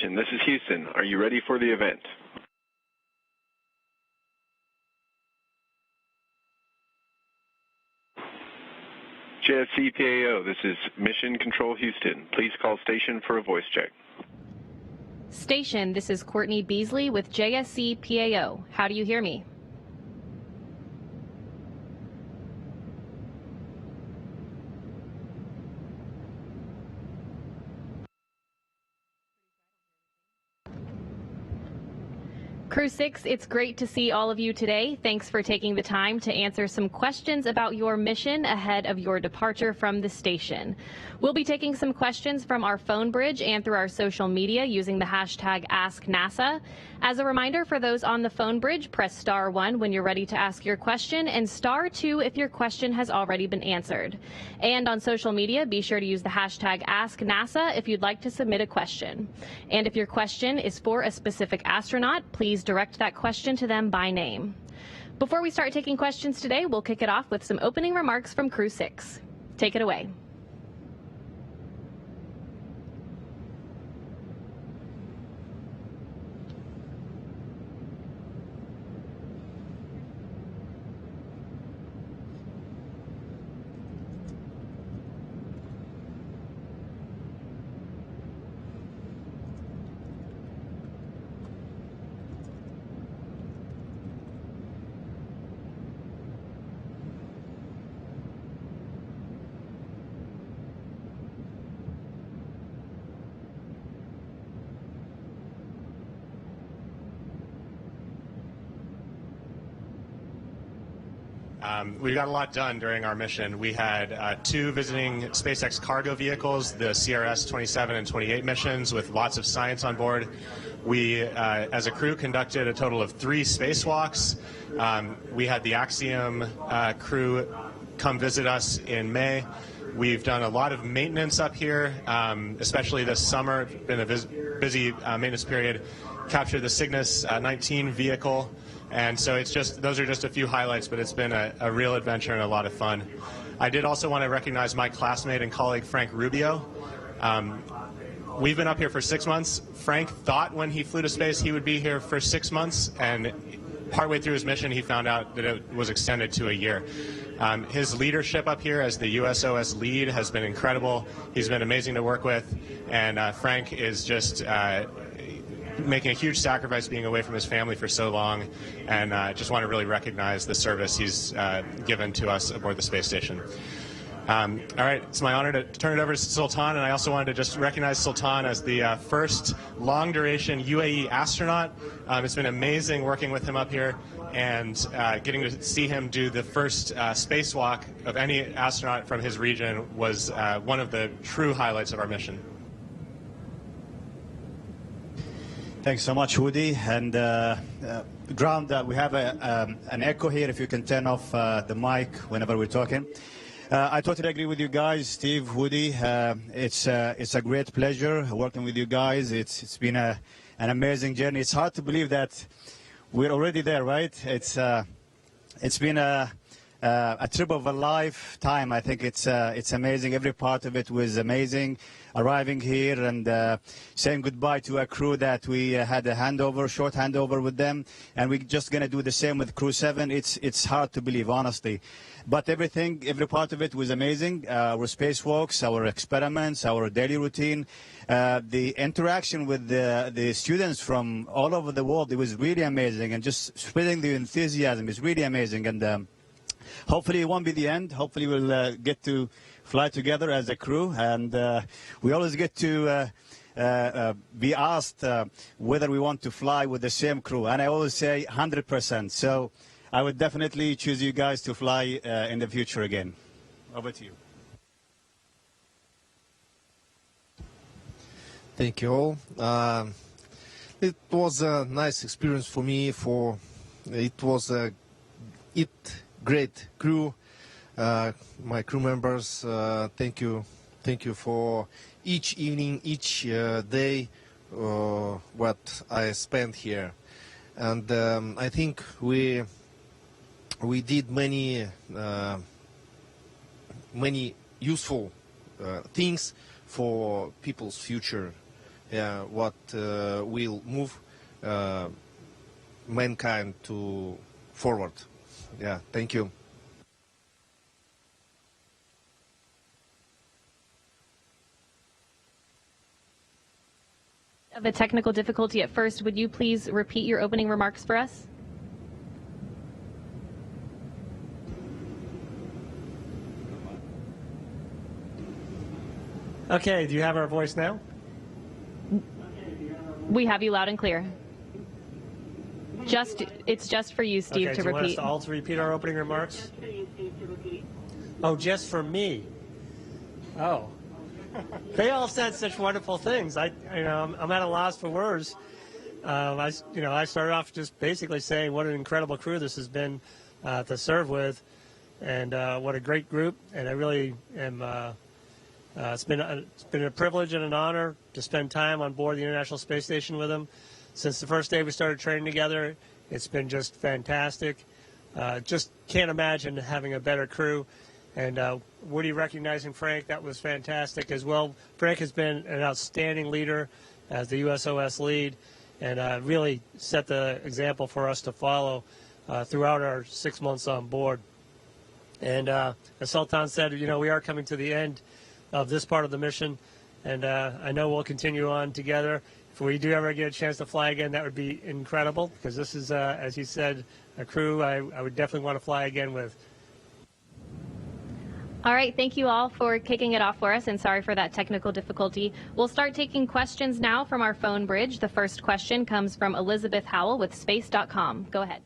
Station, this is Houston. Are you ready for the event? JSC PAO, this is Mission Control Houston. Please call station for a voice check. Station, this is Courtney Beasley with JSC PAO. How do you hear me? Crew 6, it's great to see all of you today. Thanks for taking the time to answer some questions about your mission ahead of your departure from the station. We'll be taking some questions from our phone bridge and through our social media using the hashtag AskNASA. As a reminder, for those on the phone bridge, press *1 when you're ready to ask your question and *2 if your question has already been answered. And on social media, be sure to use the hashtag AskNASA if you'd like to submit a question. And if your question is for a specific astronaut, please direct that question to them by name. Before we start taking questions today, we'll kick it off with some opening remarks from Crew 6. Take it away. We got a lot done during our mission. We had 2 visiting SpaceX cargo vehicles, the CRS 27 and 28 missions, with lots of science on board. We, as a crew, conducted a total of 3 spacewalks. We had the Axiom crew come visit us in May. We've done a lot of maintenance up here, especially this summer. It's been a busy maintenance period. Captured the Cygnus 19 vehicle. And so it's just, those are just a few highlights, but it's been a real adventure and a lot of fun. I did also want to recognize my classmate and colleague, Frank Rubio. We've been up here for 6 months. Frank thought when he flew to space he would be here for 6 months, and partway through his mission he found out that it was extended to a year. His leadership up here as the USOS lead has been incredible. He's been amazing to work with, and Frank is just making a huge sacrifice being away from his family for so long, and I just want to really recognize the service he's given to us aboard the space station. All right, it's my honor to turn it over to Sultan, and I also wanted to just recognize Sultan as the first long-duration UAE astronaut. It's been amazing working with him up here, and getting to see him do the first spacewalk of any astronaut from his region was one of the true highlights of our mission. Thanks so much, Woody. And ground, we have an echo here. If you can turn off the mic whenever we're talking. I totally agree with you guys, Steve, Woody. It's a great pleasure working with you guys. It's been an amazing journey. It's hard to believe that we're already there, right? It's been a trip of a lifetime. I think it's amazing. Every part of it was amazing. Arriving here and saying goodbye to a crew that we had a short handover with them, and we're just going to do the same with Crew 7. It's hard to believe, honestly. But every part of it was amazing. Our spacewalks, our experiments, our daily routine, the interaction with the students from all over the world, it was really amazing. And just spreading the enthusiasm is really amazing. And hopefully it won't be the end. Hopefully we'll get to fly together as a crew, and we always get to be asked whether we want to fly with the same crew, and I always say 100%. So I would definitely choose you guys to fly in the future again. Over to you. Thank you all. It was a nice experience for me. It was a great crew. My crew members, thank you for each evening, each day what I spent here, and I think we did many useful things for people's future, what will move mankind to forward. Yeah, thank you. Of a technical difficulty at first, would you please repeat your opening remarks for us? Okay, do you have our voice now? We have you loud and clear. It's just for you, Steve, okay, to do you repeat. Want us to all to repeat our opening remarks? Oh, just for me. Oh. They all said such wonderful things. I'm at a loss for words. I started off just basically saying what an incredible crew this has been to serve with, and what a great group. And I really am. It's been a privilege and an honor to spend time on board the International Space Station with them. Since the first day we started training together, it's been just fantastic. Just can't imagine having a better crew. And Woody recognizing Frank, that was fantastic as well. Frank has been an outstanding leader as the USOS lead, and really set the example for us to follow throughout our 6 months on board. And as Sultan said, we are coming to the end of this part of the mission, and I know we'll continue on together. If we do ever get a chance to fly again, that would be incredible, because this is, as he said, a crew I would definitely want to fly again with. All right, thank you all for kicking it off for us, and sorry for that technical difficulty. We'll start taking questions now from our phone bridge. The first question comes from Elizabeth Howell with space.com. Go ahead.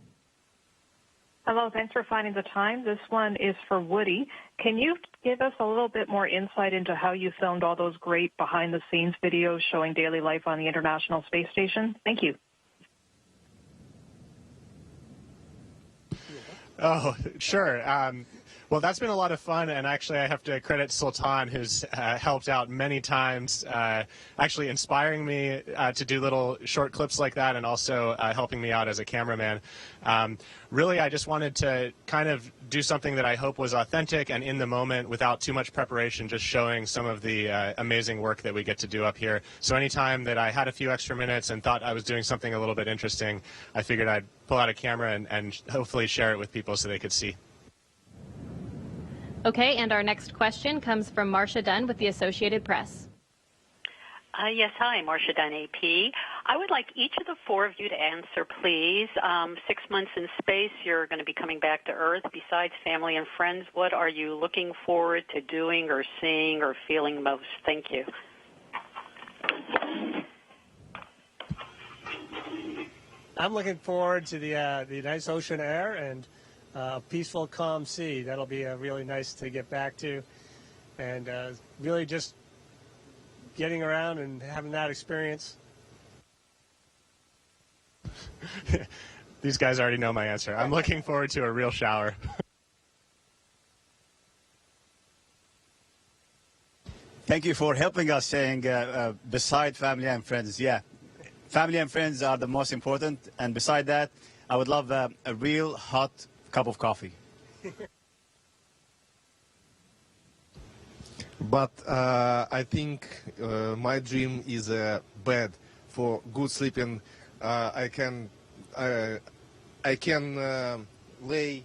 Hello, thanks for finding the time. This one is for Woody. Can you give us a little bit more insight into how you filmed all those great behind-the-scenes videos showing daily life on the International Space Station? Thank you. Oh, sure. Well, that's been a lot of fun, and actually I have to credit Sultan, who's helped out many times, actually inspiring me to do little short clips like that, and also helping me out as a cameraman. Really, I just wanted to kind of do something that I hope was authentic and in the moment without too much preparation, just showing some of the amazing work that we get to do up here. So anytime that I had a few extra minutes and thought I was doing something a little bit interesting, I figured I'd pull out a camera and hopefully share it with people so they could see. Okay, and our next question comes from Marcia Dunn with the Associated Press. Yes, hi, Marcia Dunn, AP. I would like each of the four of you to answer, please. 6 months in space, you're going to be coming back to Earth. Besides family and friends, what are you looking forward to doing or seeing or feeling most? Thank you. I'm looking forward to the nice ocean air and a peaceful, calm sea. That'll be really nice to get back to, and really just getting around and having that experience. These guys already know my answer. I'm looking forward to a real shower. Thank you for helping us saying beside family and friends. Yeah, family and friends are the most important, and beside that, I would love a real hot cup of coffee. But I think my dream is a bed for good sleeping. I can lay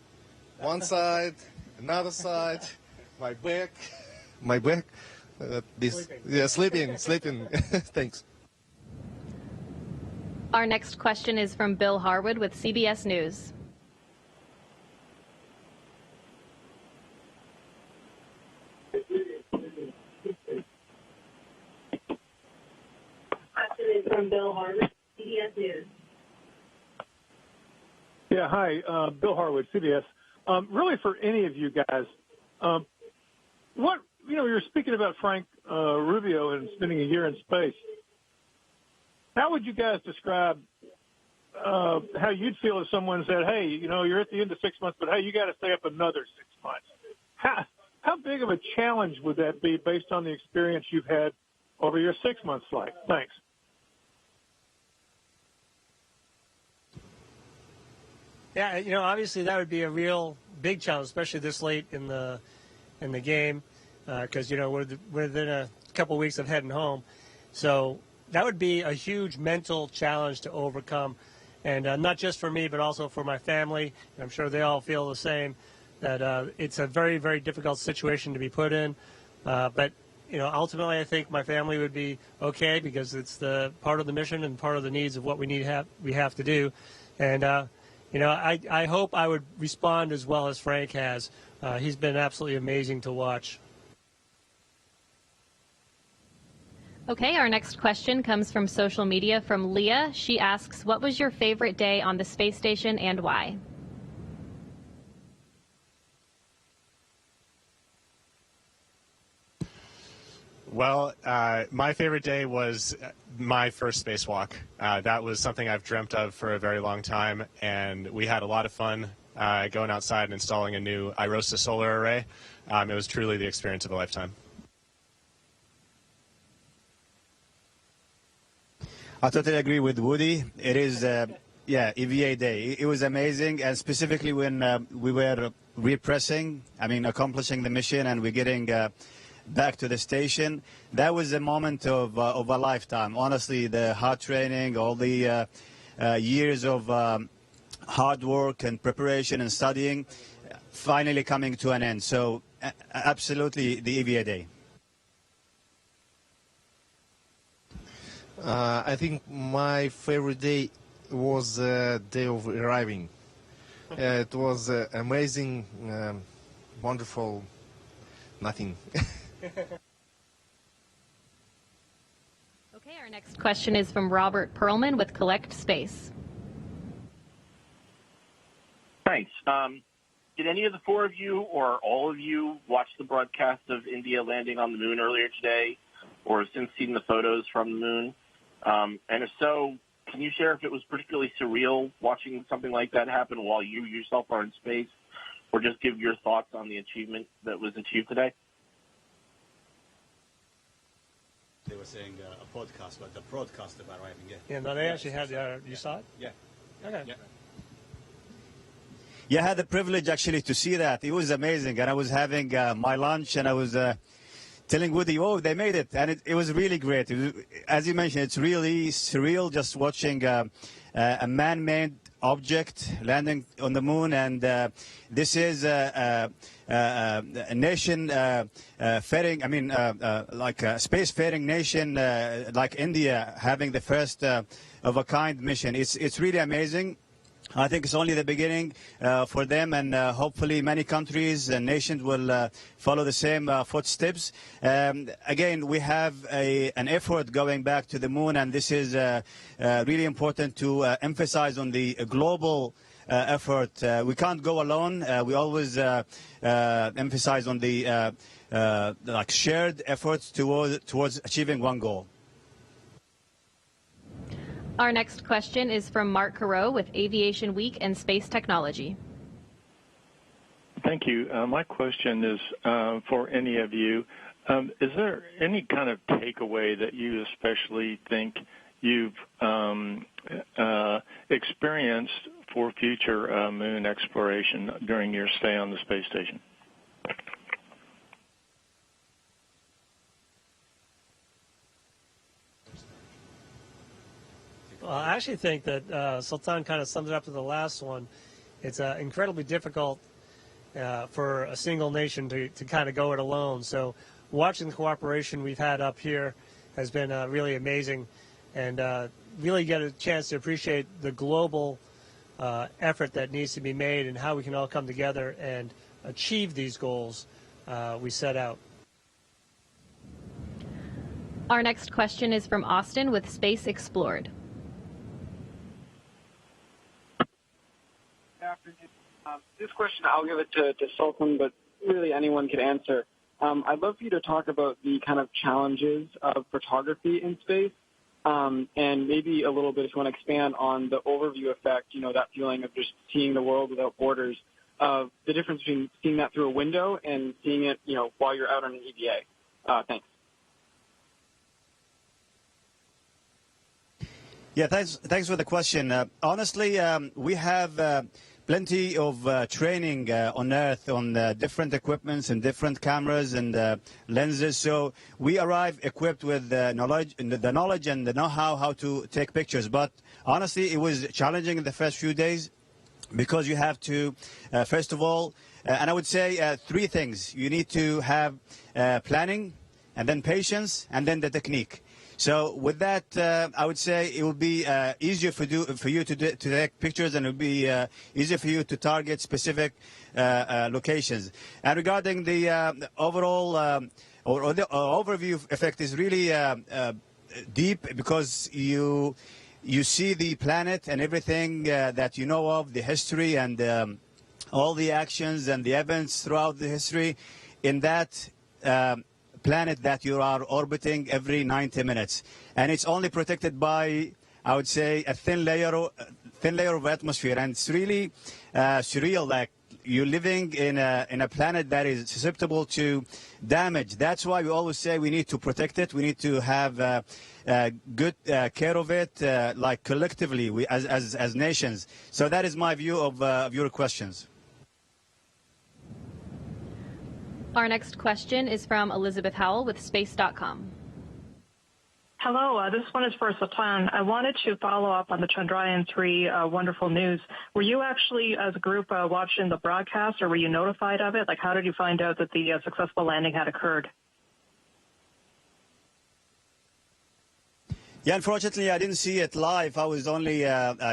one side, another side, my back. Sleeping. Thanks. Our next question is from Bill Harwood with CBS News. From Bill Harwood, CBS News. Yeah, hi, Bill Harwood, CBS. Really, for any of you guys, you're speaking about Frank Rubio and spending a year in space. How would you guys describe how you'd feel if someone said, "Hey, you're at the end of 6 months, but hey, you got to stay up another 6 months"? How big of a challenge would that be based on the experience you've had over your 6 months flight? Thanks. Yeah, obviously that would be a real big challenge, especially this late in the game, because we're within a couple of weeks of heading home. So that would be a huge mental challenge to overcome, and not just for me, but also for my family. I'm sure they all feel the same. That it's a very, very difficult situation to be put in, but ultimately, I think my family would be okay because it's the part of the mission and part of the needs of what we have to do, and I hope I would respond as well as Frank has. He's been absolutely amazing to watch. Okay, our next question comes from social media from Leah. She asks, what was your favorite day on the space station and why? Well, my favorite day was my first spacewalk. That was something I've dreamt of for a very long time, and we had a lot of fun going outside and installing a new IROSA solar array. It was truly the experience of a lifetime. I totally agree with Woody. It is, EVA day. It was amazing, and specifically when we were accomplishing the mission, and we're getting back to the station. That was a moment of a lifetime. Honestly, the hard training, all the years of hard work and preparation and studying, finally coming to an end. So, absolutely, the EVA day. I think my favorite day was the day of arriving. It was amazing, wonderful, nothing. Okay, our next question is from Robert Perlman with Collect Space. Thanks. Did any of the four of you or all of you watch the broadcast of India landing on the moon earlier today, or have since seen the photos from the moon? And if so, can you share if it was particularly surreal watching something like that happen while you yourself are in space, or just give your thoughts on the achievement that was achieved today? They were saying a podcast, but the broadcast of arriving. Yeah, no, they actually had you saw it? Yeah. Okay. Yeah, I had the privilege actually to see that. It was amazing, and I was having my lunch, and I was telling Woody, oh, they made it, and it was really great. As you mentioned, it's really surreal just watching a man-made object landing on the moon, and this is a nation faring, like a space-faring nation like India having the first of a kind mission. It's really amazing. I think it's only the beginning for them, and hopefully many countries and nations will follow the same footsteps. Again, we have an effort going back to the moon, and this is really important to emphasize on the global effort. We can't go alone. We always emphasize on the shared efforts towards achieving one goal. Our next question is from Mark Carreau with Aviation Week and Space Technology. Thank you. My question is for any of you. Is there any kind of takeaway that you especially think you've experienced for future moon exploration during your stay on the space station? Well, I actually think that Sultan kind of summed it up to the last one. It's incredibly difficult for a single nation to kind of go it alone. So watching the cooperation we've had up here has been really amazing, and really get a chance to appreciate the global effort that needs to be made and how we can all come together and achieve these goals we set out. Our next question is from Austin with Space Explored. This question, I'll give it to Sultan, but really anyone can answer. I'd love for you to talk about the kind of challenges of photography in space, and maybe a little bit, if you want to expand on the overview effect, that feeling of just seeing the world without borders, of the difference between seeing that through a window and seeing it, while you're out on an EVA. Thanks. Yeah, thanks for the question. Honestly, we have plenty of training on Earth on different equipments and different cameras and lenses. So we arrive equipped with the knowledge and the know-how how to take pictures. But honestly, it was challenging in the first few days because you have to, first of all, and I would say three things. You need to have planning, and then patience, and then the technique. So with that, I would say it will be easier for you to take pictures, and it will be easier for you to target specific locations. And regarding the overall or the overview effect is really deep, because you see the planet and everything that you know of, the history and all the actions and the events throughout the history in that planet that you are orbiting every 90 minutes. And it's only protected by, I would say, a thin layer of atmosphere. And it's really surreal, like you're living in a planet that is susceptible to damage. That's why we always say we need to protect it. We need to have good care of it, like collectively, as nations. So that is my view of your questions. Our next question is from Elizabeth Howell with Space.com. Hello, this one is for Sultan. I wanted to follow up on the Chandrayaan-3 wonderful news. Were you actually, as a group, watching the broadcast, or were you notified of it? Like, how did you find out that the successful landing had occurred? Yeah, unfortunately, I didn't see it live. I was only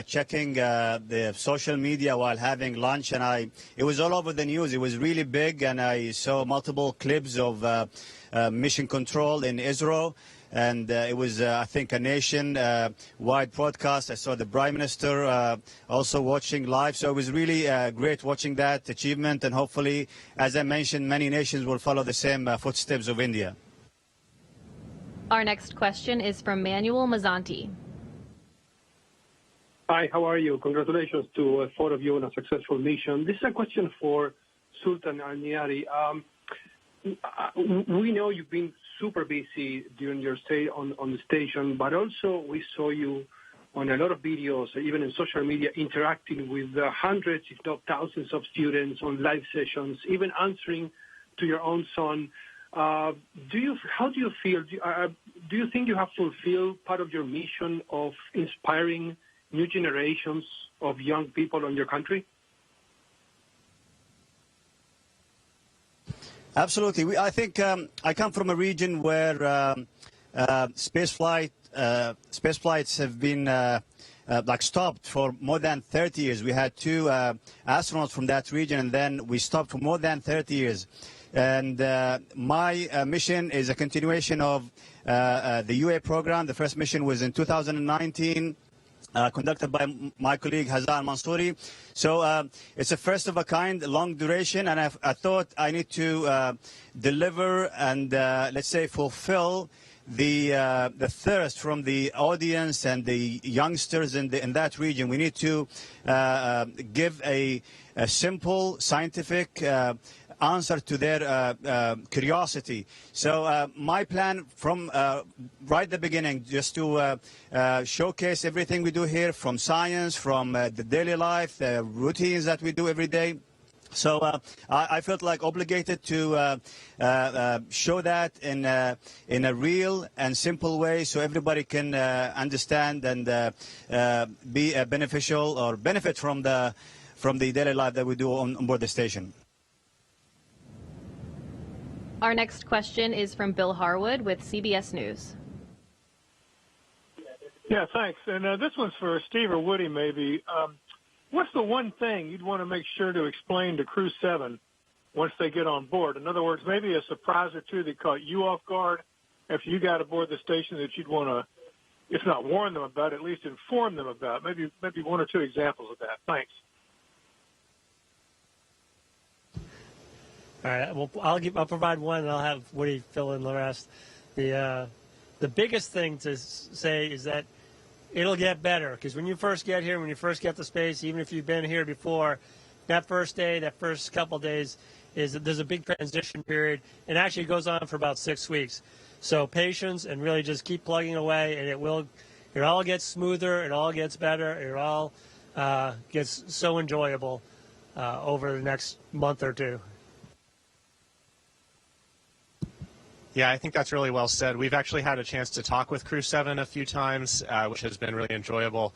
checking the social media while having lunch, and it was all over the news. It was really big, and I saw multiple clips of mission control in Israel, and it was, I think, a nation-wide broadcast. I saw the Prime Minister also watching live, so it was really great watching that achievement, and hopefully, as I mentioned, many nations will follow the same footsteps of India. Our next question is from Manuel Mazzanti. Hi, how are you? Congratulations to four of you on a successful mission. This is a question for Sultan Al-Niyari. We know you've been super busy during your stay on the station, but also we saw you on a lot of videos, even in social media, interacting with hundreds, if not thousands of students on live sessions, even answering to your own son. How do you feel? Do you think you have fulfilled part of your mission of inspiring new generations of young people in your country? Absolutely. I think I come from a region where space flights have been like stopped for more than 30 years. We had two astronauts from that region, and then we stopped for more than 30 years. And my mission is a continuation of the UA program. The first mission was in 2019, conducted by my colleague Hazan Mansouri. So it's a first of a kind, long duration, and I thought I need to deliver and, let's say, fulfill the thirst from the audience and the youngsters in that region. We need to give a simple, scientific answer to their curiosity. So my plan from right at the beginning, just to showcase everything we do here, from science, from the daily life, the routines that we do every day. So I felt like obligated to show that in a real and simple way, so everybody can understand and be beneficial or benefit from the daily life that we do on board the station. Our next question is from Bill Harwood with CBS News. Yeah, thanks. And this one's for Steve or Woody, maybe. What's the one thing you'd want to make sure to explain to Crew 7 once they get on board? In other words, maybe a surprise or two that caught you off guard after you got aboard the station that you'd want to, if not warn them about, at least inform them about. Maybe one or two examples of that. Thanks. All right. Well, I'll provide one, and I'll have Woody fill in the rest. The biggest thing to say is that it'll get better, because when you first get here, when you first get to space, even if you've been here before, that first day, that first couple of days, there's a big transition period, and actually it goes on for about 6 weeks. So patience, and really just keep plugging away, and it all gets smoother, it all gets better, it all gets so enjoyable over the next month or two. Yeah, I think that's really well said. We've actually had a chance to talk with Crew 7 a few times, which has been really enjoyable.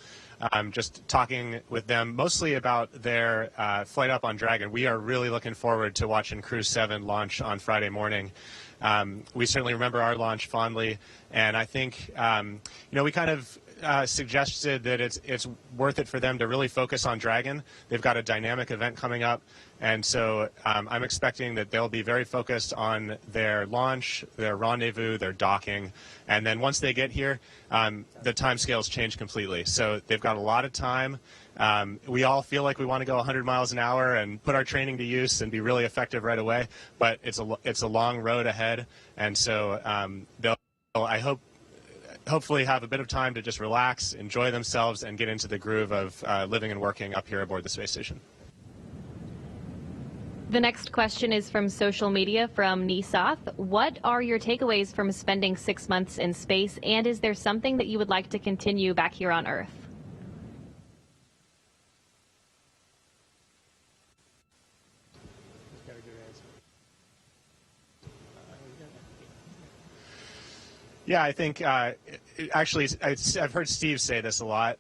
Just talking with them mostly about their flight up on Dragon. We are really looking forward to watching Crew 7 launch on Friday morning. We certainly remember our launch fondly, and I think we kind of suggested that it's worth it for them to really focus on Dragon. They've got a dynamic event coming up, and so I'm expecting that they'll be very focused on their launch, their rendezvous, their docking, and then once they get here, the timescales change completely. So they've got a lot of time. We all feel like we want to go 100 miles an hour and put our training to use and be really effective right away, but it's a long road ahead, and so they'll, hopefully have a bit of time to just relax, enjoy themselves, and get into the groove of living and working up here aboard the space station. The next question is from social media from Nisath. What are your takeaways from spending 6 months in space, and is there something that you would like to continue back here on Earth? Yeah, I think actually I've heard Steve say this a lot.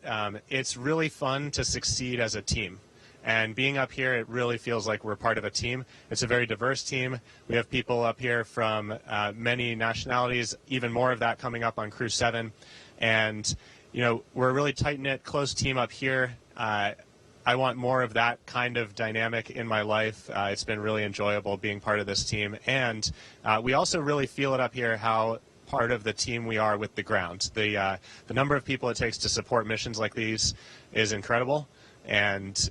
It's really fun to succeed as a team. And being up here, it really feels like we're part of a team. It's a very diverse team. We have people up here from many nationalities, even more of that coming up on Crew 7. And, we're a really tight-knit, close team up here. I want more of that kind of dynamic in my life. It's been really enjoyable being part of this team. And we also really feel it up here how part of the team we are with the ground. The number of people it takes to support missions like these is incredible, and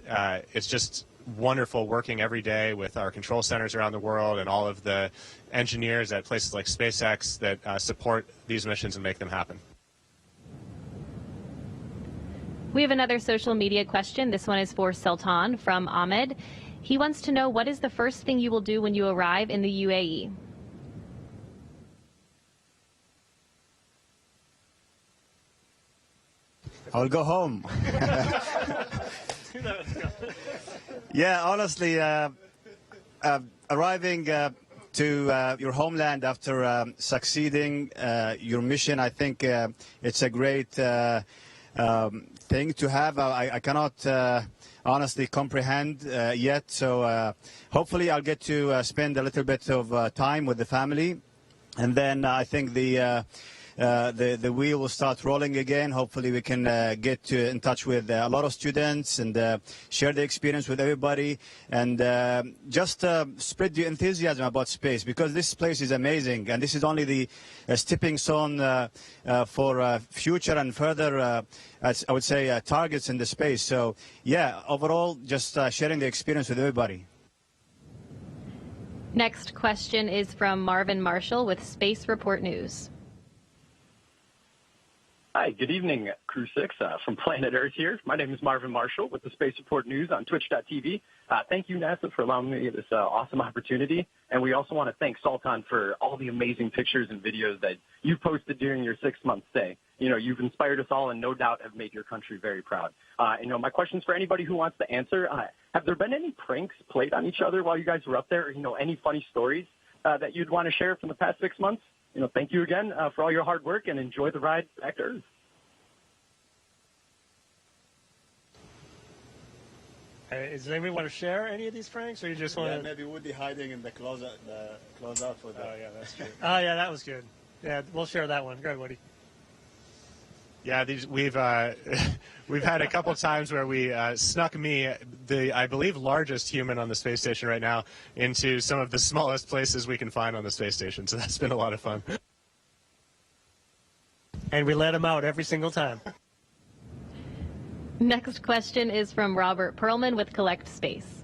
it's just wonderful working every day with our control centers around the world and all of the engineers at places like SpaceX that support these missions and make them happen. We have another social media question. This one is for Sultan from Ahmed. He wants to know, what is the first thing you will do when you arrive in the UAE? I'll go home. Yeah, honestly, arriving to your homeland after succeeding your mission, I think it's a great thing to have. I cannot honestly comprehend yet, so hopefully I'll get to spend a little bit of time with the family, and then I think the wheel will start rolling again. Hopefully we can get in touch with a lot of students and share the experience with everybody, and just spread the enthusiasm about space, because this place is amazing, and this is only the stepping stone for future and further, I would say, targets in the space. So yeah, overall, just sharing the experience with everybody. Next question is from Marvin Marshall with Space Report News. Hi, good evening, Crew 6 from Planet Earth here. My name is Marvin Marshall with the Space Report News on Twitch.tv. Thank you, NASA, for allowing me this awesome opportunity. And we also want to thank Sultan for all the amazing pictures and videos that you posted during your 6-month stay. You've inspired us all and no doubt have made your country very proud. My question is for anybody who wants to answer. Have there been any pranks played on each other while you guys were up there? Or, any funny stories that you'd want to share from the past 6 months? Thank you again for all your hard work, and enjoy the ride back to Earth. Does anybody want to share any of these pranks, or you just want to? Maybe Woody hiding in the closet for the. Oh yeah, that's true. Oh yeah, that was good. Yeah, we'll share that one. Go ahead, Woody. Yeah, we've had a couple times where we snuck me, I believe, largest human on the space station right now, into some of the smallest places we can find on the space station. So that's been a lot of fun. And we let him out every single time. Next question is from Robert Perlman with Collect Space.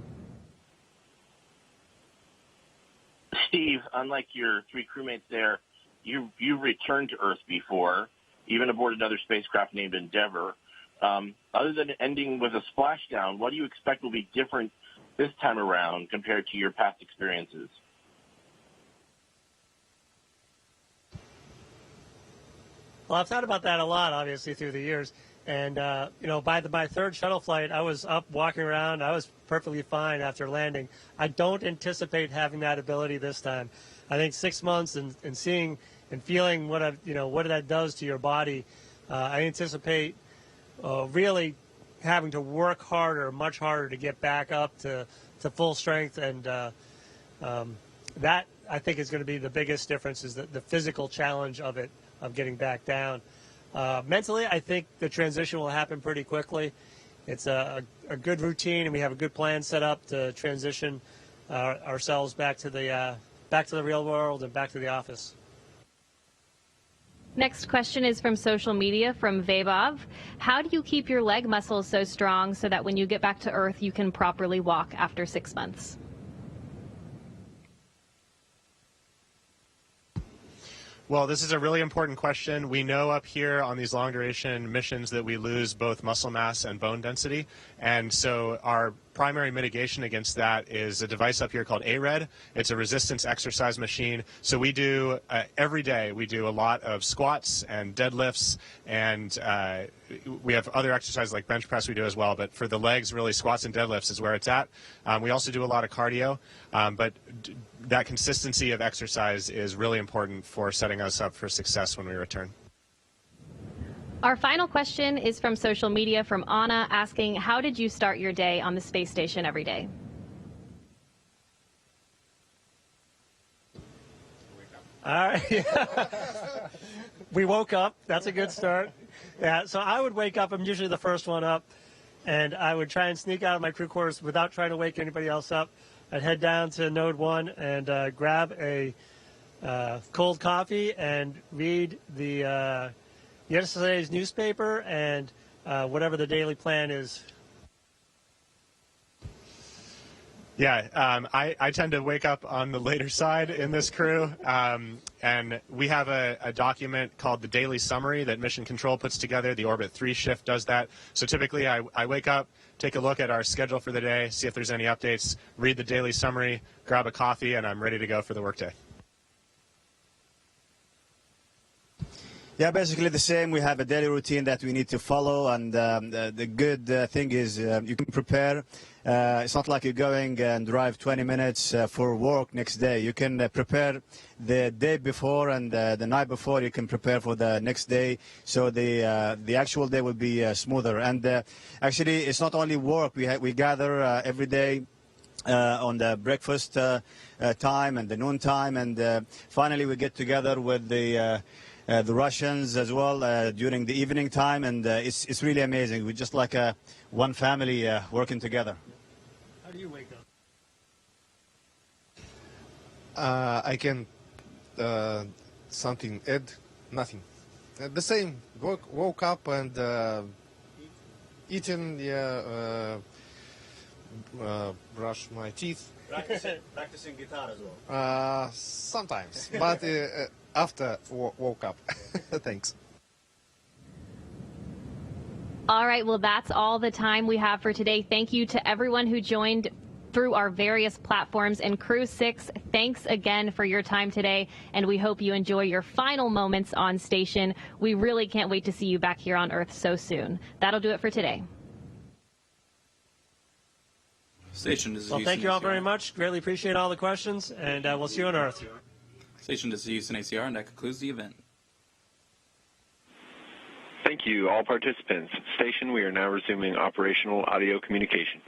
Steve, unlike your 3 crewmates there, you've returned to Earth before, even aboard another spacecraft named Endeavour. Other than ending with a splashdown, what do you expect will be different this time around compared to your past experiences? Well, I've thought about that a lot, obviously, through the years. And, by my third shuttle flight, I was up walking around. I was perfectly fine after landing. I don't anticipate having that ability this time. I think 6 months and seeing and feeling what that does to your body, I anticipate really having to work harder, much harder to get back up to full strength. And that, I think, is going to be the biggest difference, is the physical challenge of it, of getting back down. Mentally, I think the transition will happen pretty quickly. It's a good routine, and we have a good plan set up to transition ourselves back to the real world and back to the office. Next question is from social media from Vaibhav. How do you keep your leg muscles so strong so that when you get back to Earth, you can properly walk after 6 months? Well, this is a really important question. We know up here on these long-duration missions that we lose both muscle mass and bone density, and so our primary mitigation against that is a device up here called ARED. It's a resistance exercise machine. So we do, every day, we do a lot of squats and deadlifts, and we have other exercises like bench press we do as well, but for the legs, really, squats and deadlifts is where it's at. We also do a lot of cardio, but that consistency of exercise is really important for setting us up for success when we return. Our final question is from social media from Anna, asking, how did you start your day on the space station every day? All right. We woke up. That's a good start. Yeah, so I would wake up. I'm usually the first one up, and I would try and sneak out of my crew quarters without trying to wake anybody else up. I'd head down to Node 1 and grab a cold coffee and read the yesterday's newspaper and whatever the daily plan is. Yeah, I tend to wake up on the later side in this crew, and we have a document called the Daily Summary that Mission Control puts together. The Orbit 3 shift does that. So typically I wake up, take a look at our schedule for the day, see if there's any updates, read the Daily Summary, grab a coffee, and I'm ready to go for the workday. Yeah, basically the same. We have a daily routine that we need to follow, and the good thing is you can prepare. It's not like you're going and drive 20 minutes for work next day. You can prepare the day before, and the night before you can prepare for the next day, so the actual day will be smoother. And actually, it's not only work. We gather every day on the breakfast time and the noon time, and finally we get together with the Russians as well during the evening time, and it's really amazing. We're just like one family working together. How do you wake up? I can something add, nothing. The same. Woke up and eating, brush my teeth. Practicing guitar as well. Sometimes, but after woke up. Thanks. All right, well, that's all the time we have for today. Thank you to everyone who joined through our various platforms. And Crew 6, thanks again for your time today, and we hope you enjoy your final moments on station. We really can't wait to see you back here on Earth so soon. That'll do it for today. Station, this is well, thank you all very much. Greatly appreciate all the questions, and we'll see you on Earth. Station, this is Houston ACR, and that concludes the event. Thank you, all participants. Station, we are now resuming operational audio communications.